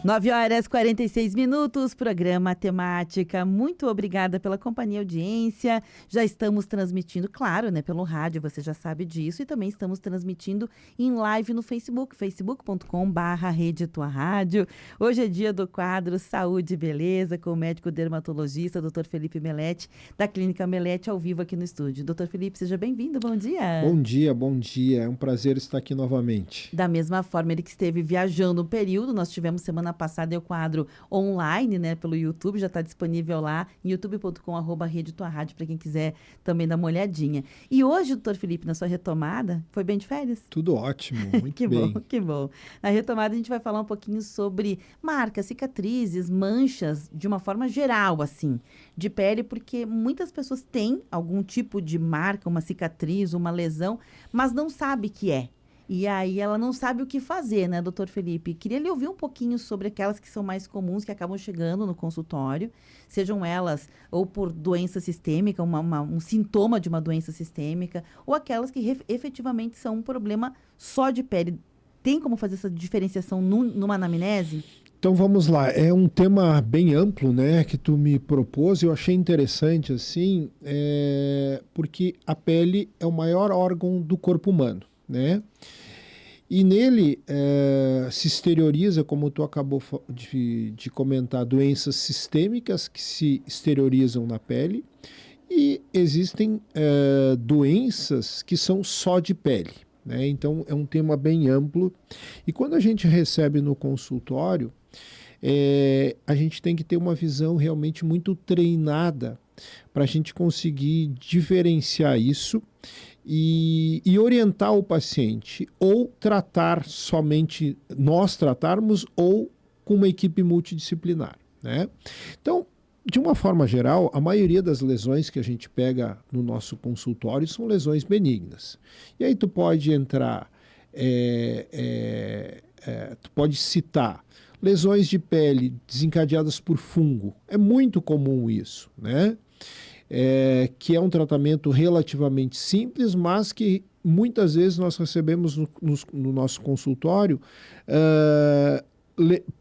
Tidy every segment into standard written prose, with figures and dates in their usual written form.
9h46, programa Temática. Muito obrigada pela companhia e audiência. Já estamos transmitindo, claro, né, pelo rádio, você já sabe disso. E também estamos transmitindo em live no Facebook, facebook.com/Rede Tua Rádio. Hoje é dia do quadro Saúde e Beleza, com o médico dermatologista, Dr. Felipe Melete, da Clínica Melete, ao vivo aqui no estúdio. Dr. Felipe, seja bem-vindo, bom dia. Bom dia, bom dia. É um prazer estar aqui novamente. Da mesma forma, ele que esteve viajando um período, nós tivemos semana passada o quadro online, né, pelo YouTube, já está disponível lá, em youtube.com/Rede Tua Rádio, para quem quiser também dar uma olhadinha. E hoje, doutor Felipe, na sua retomada, foi bem de férias? Tudo ótimo, muito que bem. Bom, que bom. Na retomada a gente vai falar um pouquinho sobre marcas, cicatrizes, manchas, de uma forma geral, assim, de pele, porque muitas pessoas têm algum tipo de marca, uma cicatriz, uma lesão, mas não sabe que é. E aí ela não sabe o que fazer, né, doutor Felipe? Queria lhe ouvir um pouquinho sobre aquelas que são mais comuns, que acabam chegando no consultório, sejam elas ou por doença sistêmica, um sintoma de uma doença sistêmica, ou aquelas que efetivamente são um problema só de pele. Tem como fazer essa diferenciação numa anamnese? Então vamos lá, é um tema bem amplo, né, que tu me propôs. Eu achei interessante, assim, porque a pele é o maior órgão do corpo humano, né? E nele se exterioriza, como tu acabou de comentar, doenças sistêmicas que se exteriorizam na pele, e existem doenças que são só de pele, né? Então é um tema bem amplo. E quando a gente recebe no consultório, a gente tem que ter uma visão realmente muito treinada para a gente conseguir diferenciar isso e orientar o paciente, ou tratar somente nós tratarmos, ou com uma equipe multidisciplinar, né? Então, de uma forma geral, a maioria das lesões que a gente pega no nosso consultório são lesões benignas. E aí tu pode entrar, tu pode citar lesões de pele desencadeadas por fungo. É muito comum isso, né? Que é um tratamento relativamente simples, mas que muitas vezes nós recebemos no nosso consultório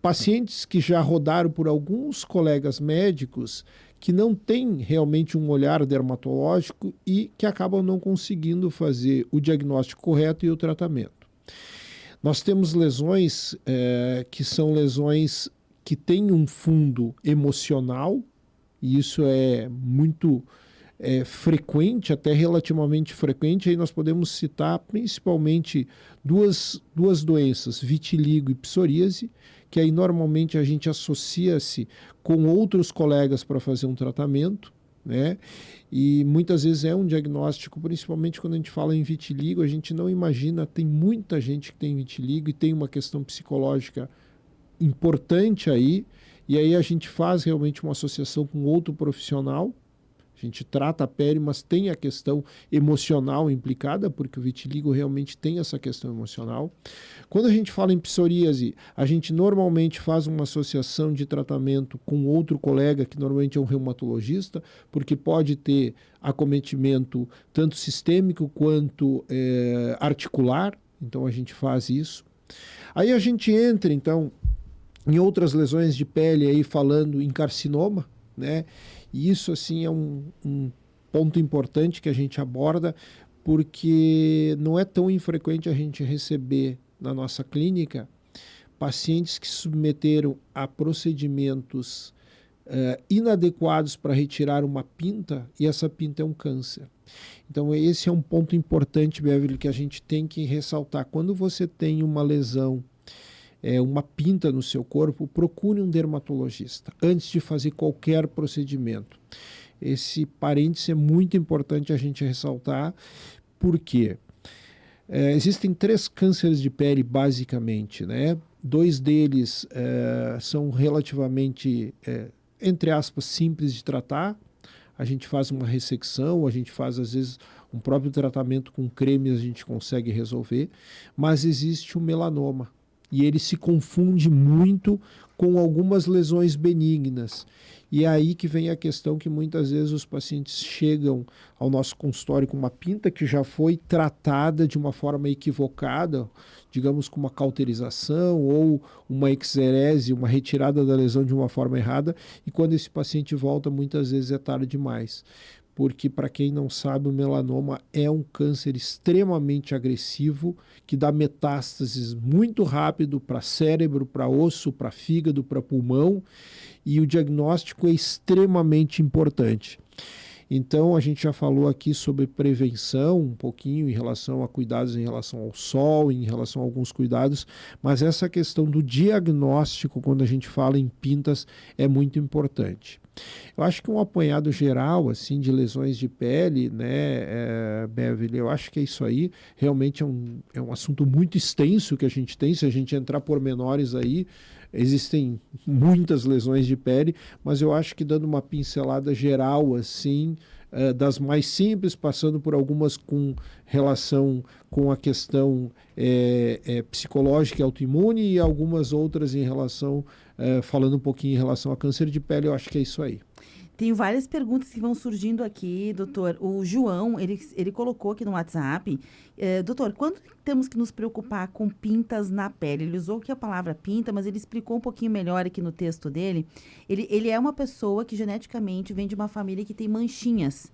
pacientes que já rodaram por alguns colegas médicos que não têm realmente um olhar dermatológico e que acabam não conseguindo fazer o diagnóstico correto e o tratamento. Nós temos lesões que são lesões que têm um fundo emocional, e isso é muito frequente, até relativamente frequente. Aí nós podemos citar principalmente duas doenças, vitiligo e psoríase, que aí normalmente a gente associa-se com outros colegas para fazer um tratamento, né? E muitas vezes é um diagnóstico, principalmente quando a gente fala em vitiligo, a gente não imagina, tem muita gente que tem vitiligo e tem uma questão psicológica importante aí, e aí a gente faz realmente uma associação com outro profissional. A gente trata a pele, mas tem a questão emocional implicada, porque o vitiligo realmente tem essa questão emocional. Quando a gente fala em psoríase, a gente normalmente faz uma associação de tratamento com outro colega, que normalmente é um reumatologista, porque pode ter acometimento tanto sistêmico quanto articular, então a gente faz isso. Aí a gente entra, então, em outras lesões de pele, aí falando em carcinoma, né? E isso, assim, é um ponto importante que a gente aborda, porque não é tão infrequente a gente receber na nossa clínica pacientes que se submeteram a procedimentos inadequados para retirar uma pinta, e essa pinta é um câncer. Então esse é um ponto importante, Beverly, que a gente tem que ressaltar. Quando você tem uma lesão, uma pinta no seu corpo, procure um dermatologista antes de fazer qualquer procedimento. Esse parênteses é muito importante a gente ressaltar, porque existem 3 cânceres de pele, basicamente, né? 2 deles são relativamente, entre aspas, simples de tratar. A gente faz uma ressecção, a gente faz, às vezes, um próprio tratamento com creme, a gente consegue resolver. Mas existe o melanoma, e ele se confunde muito com algumas lesões benignas. E é aí que vem a questão que muitas vezes os pacientes chegam ao nosso consultório com uma pinta que já foi tratada de uma forma equivocada, digamos com uma cauterização ou uma exerese, uma retirada da lesão de uma forma errada, e quando esse paciente volta, muitas vezes é tarde demais. Porque, para quem não sabe, o melanoma é um câncer extremamente agressivo, que dá metástases muito rápido para cérebro, para osso, para fígado, para pulmão, e o diagnóstico é extremamente importante. Então, a gente já falou aqui sobre prevenção, um pouquinho em relação a cuidados em relação ao sol, em relação a alguns cuidados, mas essa questão do diagnóstico, quando a gente fala em pintas, é muito importante. Eu acho que um apanhado geral assim de lesões de pele, né, Beverly, eu acho que é isso aí. Realmente é um assunto muito extenso que a gente tem. Se a gente entrar por menores aí, existem muitas lesões de pele, mas eu acho que dando uma pincelada geral assim, das mais simples, passando por algumas com relação com a questão psicológica e autoimune, e algumas outras em relação, falando um pouquinho em relação a câncer de pele. Eu acho que é isso aí. Tenho várias perguntas que vão surgindo aqui, doutor. O João, ele colocou aqui no WhatsApp. Doutor, quando temos que nos preocupar com pintas na pele? Ele usou aqui a palavra pinta, mas ele explicou um pouquinho melhor aqui no texto dele. Ele é uma pessoa que geneticamente vem de uma família que tem manchinhas.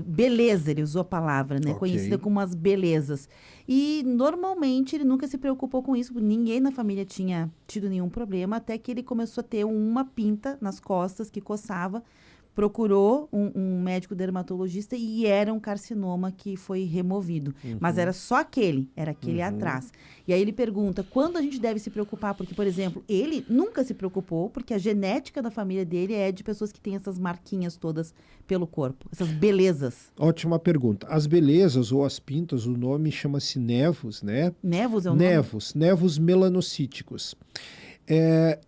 Beleza, ele usou a palavra, né? Ok. Conhecida como as belezas. E normalmente ele nunca se preocupou com isso, ninguém na família tinha tido nenhum problema, até que ele começou a ter uma pinta nas costas que coçava, procurou um médico dermatologista e era um carcinoma que foi removido. Mas era só aquele, era aquele atrás. E aí ele pergunta, quando a gente deve se preocupar? Porque, por exemplo, ele nunca se preocupou, porque a genética da família dele é de pessoas que têm essas marquinhas todas pelo corpo, essas belezas. Ótima pergunta. As belezas ou as pintas, o nome chama-se nevos, né? Nevos é o nome? Nevos melanocíticos.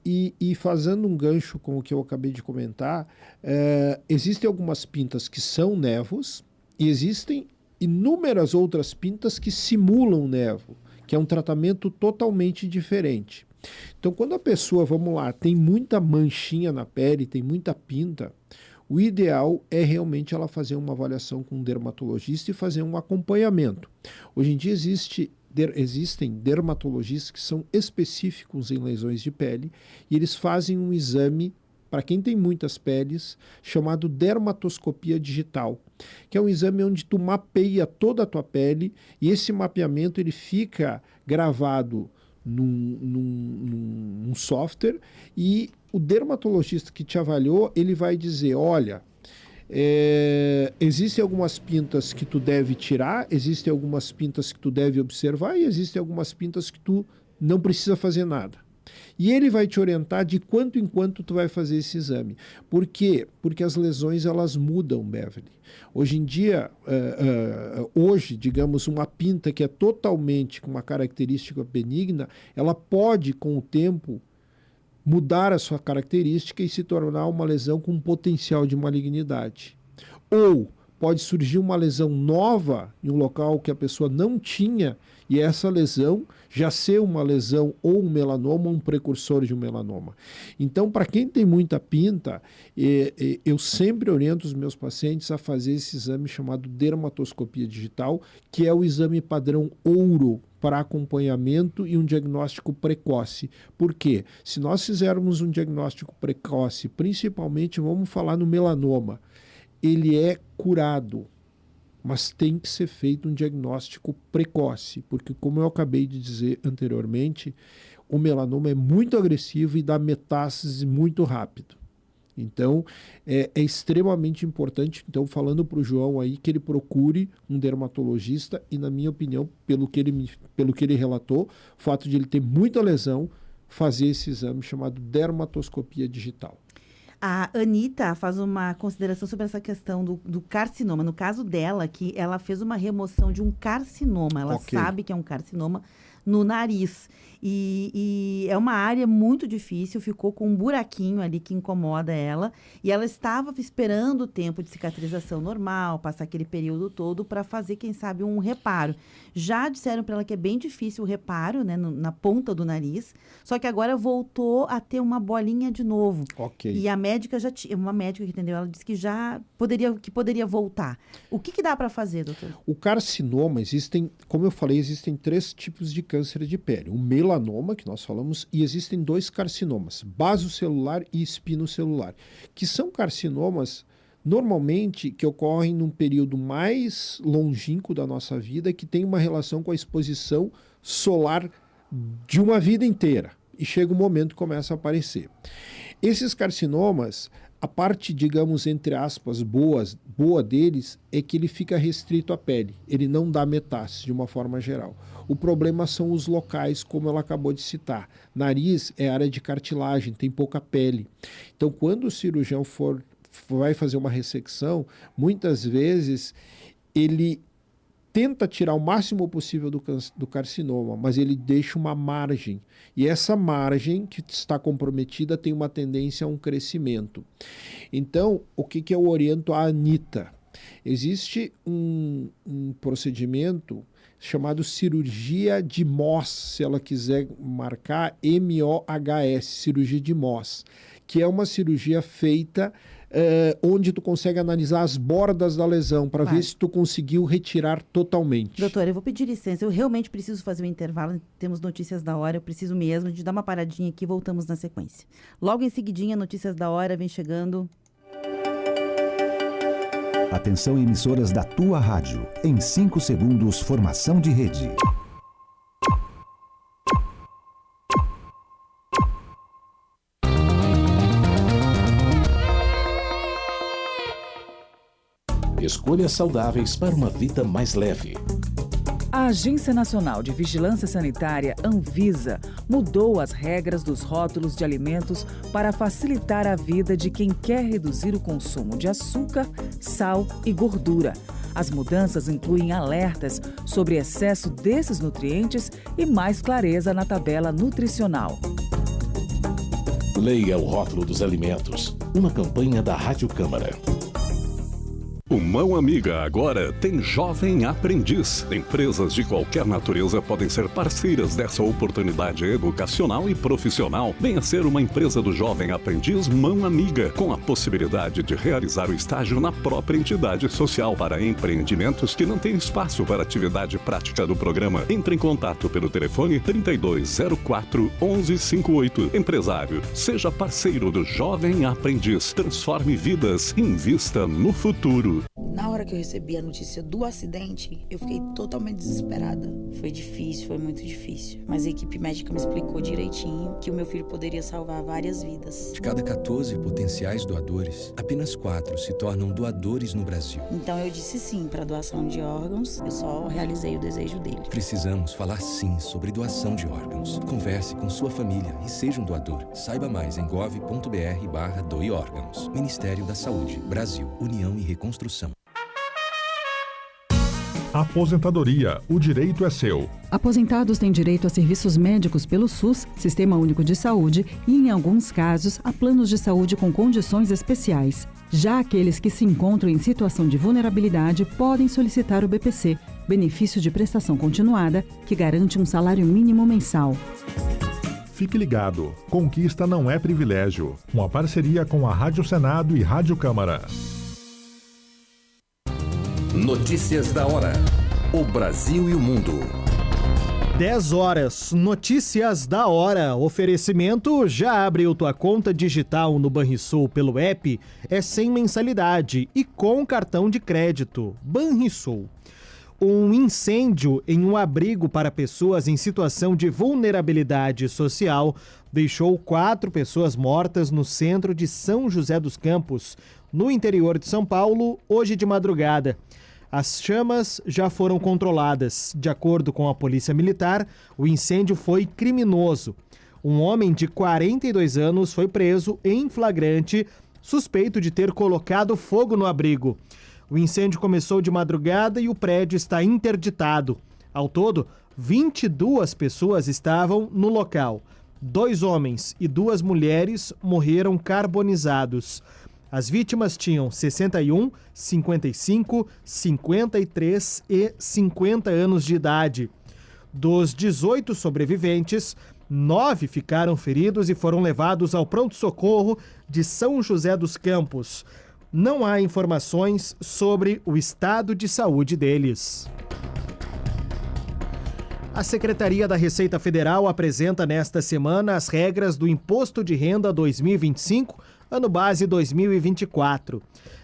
E fazendo um gancho com o que eu acabei de comentar, existem algumas pintas que são nevos e existem inúmeras outras pintas que simulam nevo, que é um tratamento totalmente diferente. Então, quando a pessoa, vamos lá, tem muita manchinha na pele, tem muita pinta, o ideal é realmente ela fazer uma avaliação com um dermatologista e fazer um acompanhamento. Hoje em dia existem dermatologistas que são específicos em lesões de pele e eles fazem um exame para quem tem muitas peles chamado dermatoscopia digital, que é um exame onde tu mapeia toda a tua pele e esse mapeamento ele fica gravado num software, e o dermatologista que te avaliou ele vai dizer, olha, existem algumas pintas que tu deve tirar, existem algumas pintas que tu deve observar e existem algumas pintas que tu não precisa fazer nada. E ele vai te orientar de quanto em quanto tu vai fazer esse exame. Por quê? Porque as lesões elas mudam, Beverly. Hoje em dia, digamos, uma pinta que é totalmente com uma característica benigna, ela pode, com o tempo, mudar a sua característica e se tornar uma lesão com potencial de malignidade. Ou pode surgir uma lesão nova em um local que a pessoa não tinha, e essa lesão já ser uma lesão ou um melanoma, um precursor de um melanoma. Então, para quem tem muita pinta, eu sempre oriento os meus pacientes a fazer esse exame chamado dermatoscopia digital, que é o exame padrão ouro para acompanhamento e um diagnóstico precoce. Por quê? Se nós fizermos um diagnóstico precoce, principalmente vamos falar no melanoma, ele é curado, mas tem que ser feito um diagnóstico precoce, porque, como eu acabei de dizer anteriormente, o melanoma é muito agressivo e dá metástase muito rápido. Então, é extremamente importante, então, falando para o João aí, que ele procure um dermatologista e, na minha opinião, pelo que ele relatou, o fato de ele ter muita lesão, fazer esse exame chamado dermatoscopia digital. A Anitta faz uma consideração sobre essa questão do carcinoma. No caso dela, que ela fez uma remoção de um carcinoma. Ela sabe que é um carcinoma no nariz. E é uma área muito difícil, ficou com um buraquinho ali que incomoda ela. E ela estava esperando o tempo de cicatrização normal, passar aquele período todo para fazer, quem sabe, um reparo. Já disseram para ela que é bem difícil o reparo, né, na ponta do nariz. Só que agora voltou a ter uma bolinha de novo. E a médica já tinha, uma médica que entendeu, ela disse que já poderia voltar. O que dá para fazer, doutor? O carcinoma, como eu falei, existem 3 tipos de câncer de pele. O melanoma, que nós falamos, e existem 2 carcinomas, basocelular e espinocelular, que são carcinomas normalmente que ocorrem num período mais longínquo da nossa vida, que tem uma relação com a exposição solar de uma vida inteira. E chega um momento que começa a aparecer. Esses carcinomas, a parte, digamos, entre aspas, boa deles é que ele fica restrito à pele. Ele não dá metástase de uma forma geral. O problema são os locais, como ela acabou de citar. Nariz é área de cartilagem, tem pouca pele. Então, quando o cirurgião vai fazer uma ressecção, muitas vezes ele tenta tirar o máximo possível do carcinoma, mas ele deixa uma margem. E essa margem que está comprometida tem uma tendência a um crescimento. Então, o que eu oriento a Anitta? Existe um procedimento chamado cirurgia de Mohs, se ela quiser marcar, MOHS, cirurgia de Mohs, que é uma cirurgia feita onde tu consegue analisar as bordas da lesão para ver se tu conseguiu retirar totalmente. Doutora, eu vou pedir licença, eu realmente preciso fazer um intervalo, temos notícias da hora, eu preciso mesmo de dar uma paradinha aqui, voltamos na sequência. Logo em seguidinha, notícias da hora, vem chegando. Atenção, emissoras da tua rádio. Em 5 segundos, formação de rede. Escolhas saudáveis para uma vida mais leve. A Agência Nacional de Vigilância Sanitária, Anvisa, mudou as regras dos rótulos de alimentos para facilitar a vida de quem quer reduzir o consumo de açúcar, sal e gordura. As mudanças incluem alertas sobre excesso desses nutrientes e mais clareza na tabela nutricional. Leia o rótulo dos alimentos. Uma campanha da Rádio Câmara. O Mão Amiga agora tem Jovem Aprendiz. Empresas de qualquer natureza podem ser parceiras dessa oportunidade educacional e profissional. Venha ser uma empresa do Jovem Aprendiz Mão Amiga, com a possibilidade de realizar o estágio na própria entidade social para empreendimentos que não têm espaço para atividade prática do programa. Entre em contato pelo telefone 3204 1158. Empresário, seja parceiro do Jovem Aprendiz. Transforme vidas, invista no futuro. Na hora que eu recebi a notícia do acidente, eu fiquei totalmente desesperada. Foi difícil, foi muito difícil. Mas a equipe médica me explicou direitinho que o meu filho poderia salvar várias vidas. De cada 14 potenciais doadores, apenas 4 se tornam doadores no Brasil. Então eu disse sim para doação de órgãos, eu só realizei o desejo dele. Precisamos falar sim sobre doação de órgãos. Converse com sua família e seja um doador. Saiba mais em gov.br/doe-órgãos. Ministério da Saúde, Brasil, União e Reconstrução. Aposentadoria. O direito é seu. Aposentados têm direito a serviços médicos pelo SUS, Sistema Único de Saúde, e, em alguns casos, a planos de saúde com condições especiais. Já aqueles que se encontram em situação de vulnerabilidade podem solicitar o BPC, benefício de prestação continuada, que garante um salário mínimo mensal. Fique ligado. Conquista não é privilégio. Uma parceria com a Rádio Senado e Rádio Câmara. Notícias da hora. O Brasil e o mundo. 10 horas. Notícias da hora. Oferecimento: já abriu tua conta digital no Banrisul pelo app? É sem mensalidade e com cartão de crédito. Banrisul. Um incêndio em um abrigo para pessoas em situação de vulnerabilidade social deixou 4 pessoas mortas no centro de São José dos Campos, no interior de São Paulo, hoje de madrugada. As chamas já foram controladas. De acordo com a Polícia Militar, o incêndio foi criminoso. Um homem de 42 anos foi preso em flagrante suspeito de ter colocado fogo no abrigo. O incêndio começou de madrugada e o prédio está interditado. Ao todo, 22 pessoas estavam no local. 2 homens e 2 mulheres morreram carbonizados. As vítimas tinham 61, 55, 53 e 50 anos de idade. Dos 18 sobreviventes, 9 ficaram feridos e foram levados ao pronto-socorro de São José dos Campos. Não há informações sobre o estado de saúde deles. A Secretaria da Receita Federal apresenta nesta semana as regras do Imposto de Renda 2025, ano base 2024.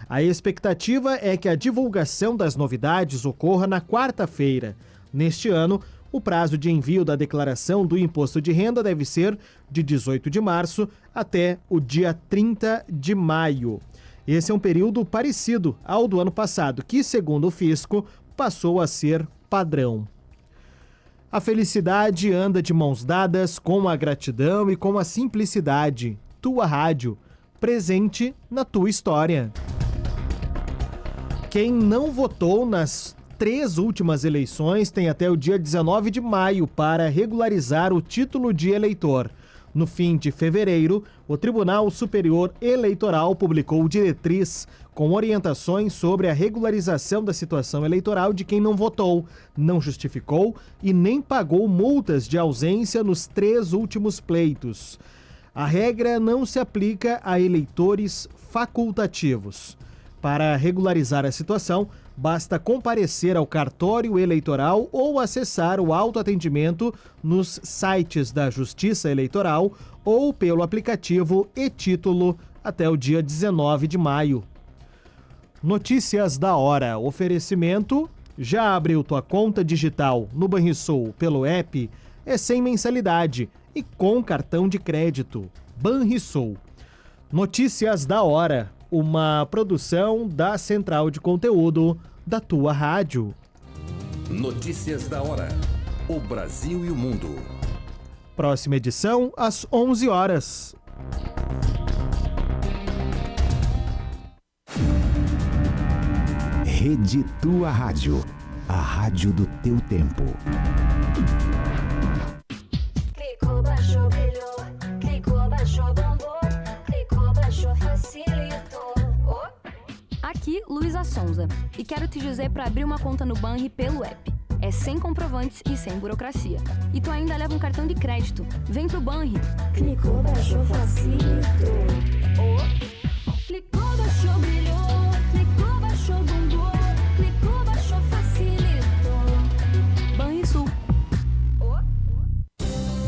A expectativa é que a divulgação das novidades ocorra na quarta-feira. Neste ano, o prazo de envio da declaração do Imposto de Renda deve ser de 18 de março até o dia 30 de maio. Esse é um período parecido ao do ano passado, que, segundo o fisco, passou a ser padrão. A felicidade anda de mãos dadas com a gratidão e com a simplicidade. Tua Rádio, presente na tua história. Quem não votou nas 3 últimas eleições tem até o dia 19 de maio para regularizar o título de eleitor. No fim de fevereiro, o Tribunal Superior Eleitoral publicou diretriz com orientações sobre a regularização da situação eleitoral de quem não votou, não justificou e nem pagou multas de ausência nos 3 últimos pleitos. A regra não se aplica a eleitores facultativos. Para regularizar a situação, basta comparecer ao cartório eleitoral ou acessar o autoatendimento nos sites da Justiça Eleitoral ou pelo aplicativo e-Título até o dia 19 de maio. Notícias da hora. Oferecimento: já abriu tua conta digital no Banrisul pelo app? É sem mensalidade e com cartão de crédito. Banrisul. Notícias da hora. Uma produção da Central de Conteúdo da Tua Rádio. Notícias da hora. O Brasil e o mundo. Próxima edição, às 11 horas. Rede Tua Rádio. A rádio do teu tempo. Clicou, baixou, brilhou. Clicou, baixou, bombou. Clicou, baixou, facilitou. Aqui, Luísa Sonza, e quero te dizer para abrir uma conta no Banri pelo app. É sem comprovantes e sem burocracia. E tu ainda leva um cartão de crédito. Vem pro Banri. Clicou, baixou, facilitou. Clicou, baixou, brilhou. Clicou, baixou, bombou. Clicou, baixou, facilitou. Banrisul.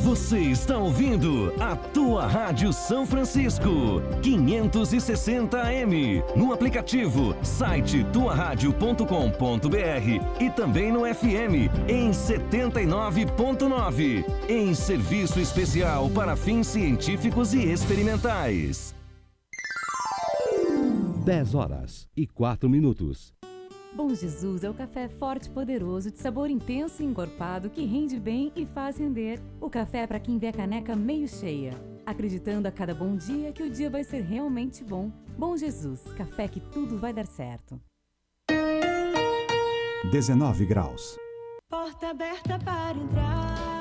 Você está ouvindo a Tua Rádio São Francisco, 560M, no aplicativo, site tuaradio.com.br e também no FM, em 79.9, em serviço especial para fins científicos e experimentais. 10h04. Bom Jesus é o café forte e poderoso, de sabor intenso e encorpado, que rende bem e faz render. O café é para quem vê a caneca meio cheia, acreditando a cada bom dia que o dia vai ser realmente bom. Bom Jesus, café que tudo vai dar certo. 19 graus. Porta aberta para entrar.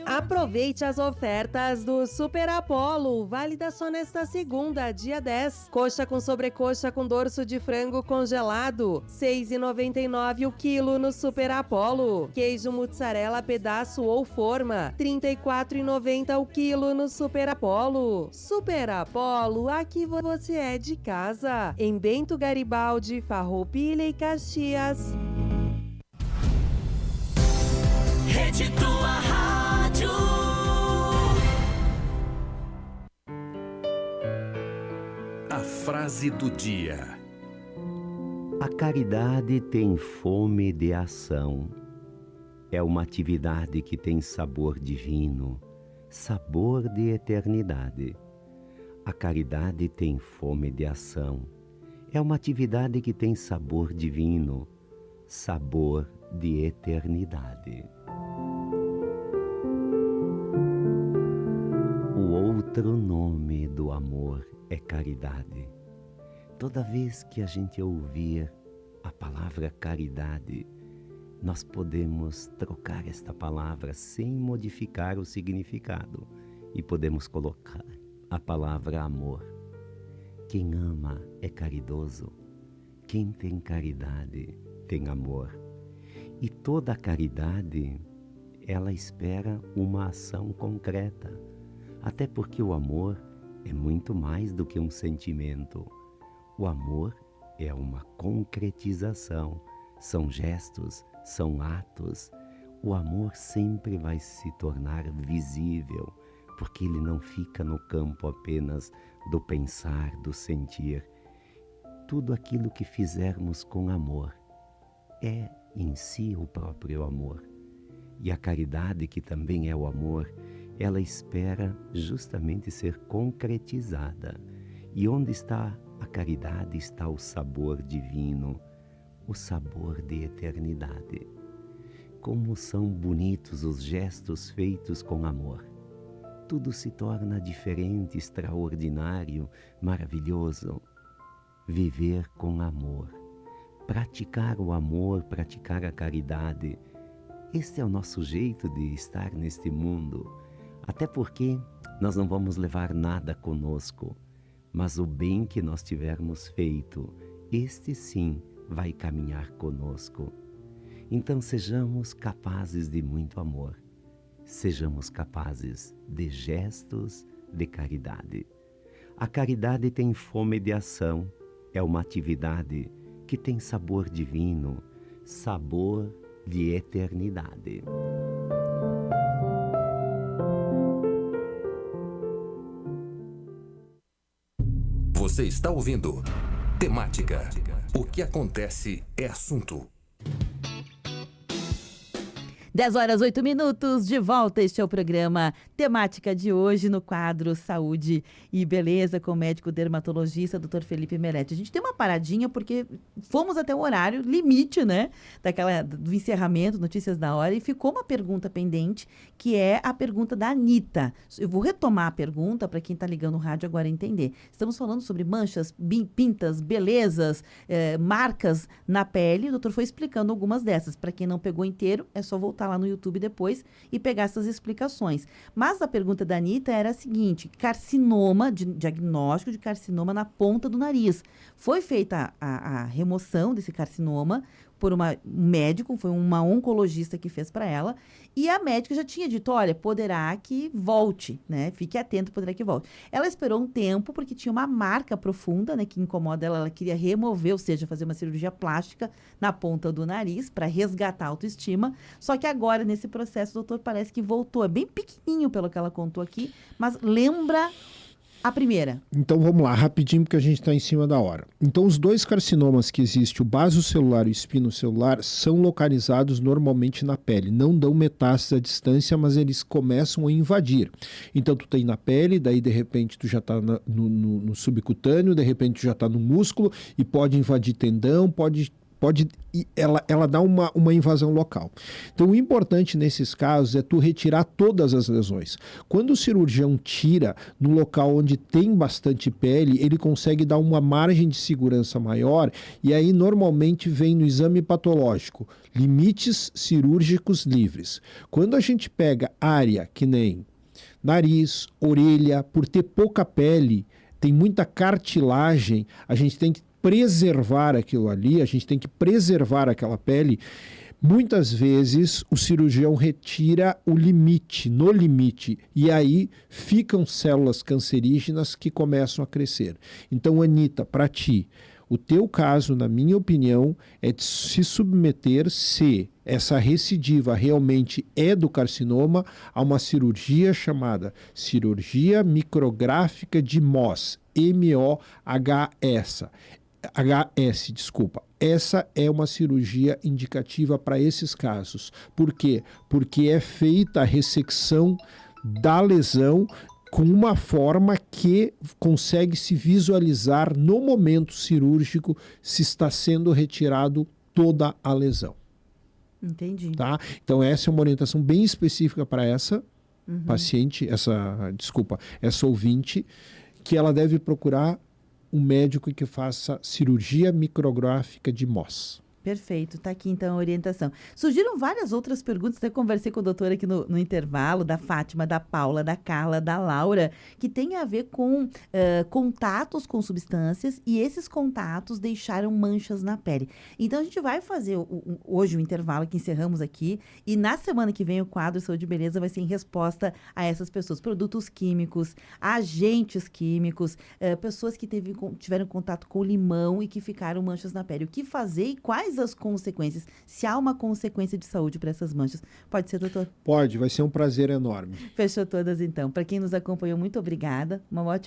Aproveite as ofertas do Super Apollo, válida só nesta segunda, dia 10. Coxa com sobrecoxa com dorso de frango congelado, R$ 6,99 o quilo no Super Apollo. Queijo mussarela pedaço ou forma, R$ 34,90 o quilo no Super Apollo. Super Apollo, aqui você é de casa. Em Bento Garibaldi, Farroupilha e Caxias. Rede Tua Rádio. A frase do dia. A caridade tem fome de ação. É uma atividade que tem sabor divino, sabor de eternidade. A caridade tem fome de ação. É uma atividade que tem sabor divino, sabor de eternidade. O outro nome do amor é caridade. Toda vez que a gente ouvir a palavra caridade, nós podemos trocar esta palavra sem modificar o significado e podemos colocar a palavra amor. Quem ama é caridoso. Quem tem caridade tem amor. E toda a caridade, ela espera uma ação concreta. Até porque o amor é muito mais do que um sentimento. O amor é uma concretização. São gestos, são atos. O amor sempre vai se tornar visível, porque ele não fica no campo apenas do pensar, do sentir. Tudo aquilo que fizermos com amor é em si o próprio amor. E a caridade, que também é o amor, ela espera justamente ser concretizada. E onde está a caridade está o sabor divino, o sabor de eternidade. Como são bonitos os gestos feitos com amor. Tudo se torna diferente, extraordinário, maravilhoso. Viver com amor, praticar o amor, praticar a caridade. Este é o nosso jeito de estar neste mundo. Até porque nós não vamos levar nada conosco, mas o bem que nós tivermos feito, este sim vai caminhar conosco. Então sejamos capazes de muito amor. Sejamos capazes de gestos de caridade. A caridade tem fome de ação. É uma atividade que tem sabor divino, sabor de eternidade. Você está ouvindo Temática. O que acontece é assunto. 10h08, de volta. Este é o programa Temática de hoje no quadro Saúde e Beleza com o médico dermatologista Dr. Felipe Meretti. A gente tem uma paradinha porque fomos até o horário limite, né, do encerramento, Notícias da Hora, e ficou uma pergunta pendente, que é a pergunta da Anitta. Eu vou retomar a pergunta para quem está ligando o rádio agora entender. Estamos falando sobre manchas, pintas, belezas, marcas na pele. O doutor foi explicando algumas dessas. Para quem não pegou inteiro, é só voltar lá no YouTube depois e pegar essas explicações. Mas a pergunta da Anitta era a seguinte: carcinoma, diagnóstico de carcinoma na ponta do nariz. Foi feita a remoção desse carcinoma por um médico, foi uma oncologista que fez para ela, e a médica já tinha dito, olha, poderá que volte, né? Fique atento, poderá que volte. Ela esperou um tempo, porque tinha uma marca profunda, né, que incomoda ela, ela queria remover, ou seja, fazer uma cirurgia plástica na ponta do nariz, para resgatar a autoestima, só que agora, nesse processo, o doutor parece que voltou, é bem pequenininho pelo que ela contou aqui, mas lembra a primeira. Então vamos lá, rapidinho, porque a gente está em cima da hora. Então os dois carcinomas que existem, o basocelular e o espinocelular, são localizados normalmente na pele. Não dão metástase à distância, mas eles começam a invadir. Então tu tem na pele, daí de repente tu já está no subcutâneo, de repente tu já está no músculo e pode invadir tendão, ela dá uma invasão local. Então o importante nesses casos é tu retirar todas as lesões. Quando o cirurgião tira no local onde tem bastante pele, ele consegue dar uma margem de segurança maior, e aí normalmente vem no exame patológico limites cirúrgicos livres. Quando a gente pega área que nem nariz, orelha, por ter pouca pele, tem muita cartilagem, a gente tem que preservar aquilo ali, a gente tem que preservar aquela pele. Muitas vezes o cirurgião retira o limite, no limite, e aí ficam células cancerígenas que começam a crescer. Então, Anitta, para ti, o teu caso, na minha opinião, é de se submeter, se essa recidiva realmente é do carcinoma, a uma cirurgia chamada cirurgia micrográfica de Mohs, HS, desculpa. Essa é uma cirurgia indicativa para esses casos. Por quê? Porque é feita a ressecção da lesão com uma forma que consegue se visualizar no momento cirúrgico se está sendo retirado toda a lesão. Entendi. Tá? Então essa é uma orientação bem específica para essa paciente, essa ouvinte, que ela deve procurar um médico que faça cirurgia micrográfica de MOS. Perfeito, tá aqui então a orientação. Surgiram várias outras perguntas, até conversei com a doutora aqui no intervalo, da Fátima, da Paula, da Carla, da Laura, que tem a ver com contatos com substâncias e esses contatos deixaram manchas na pele. Então a gente vai fazer hoje o intervalo que encerramos aqui e na semana que vem o quadro Saúde e Beleza vai ser em resposta a essas pessoas, produtos químicos, agentes químicos, pessoas que tiveram contato com limão e que ficaram manchas na pele. O que fazer e quais as consequências? Se há uma consequência de saúde para essas manchas. Pode ser, doutor? Pode, vai ser um prazer enorme. Fechou todas então. Para quem nos acompanhou, muito obrigada. Uma ótima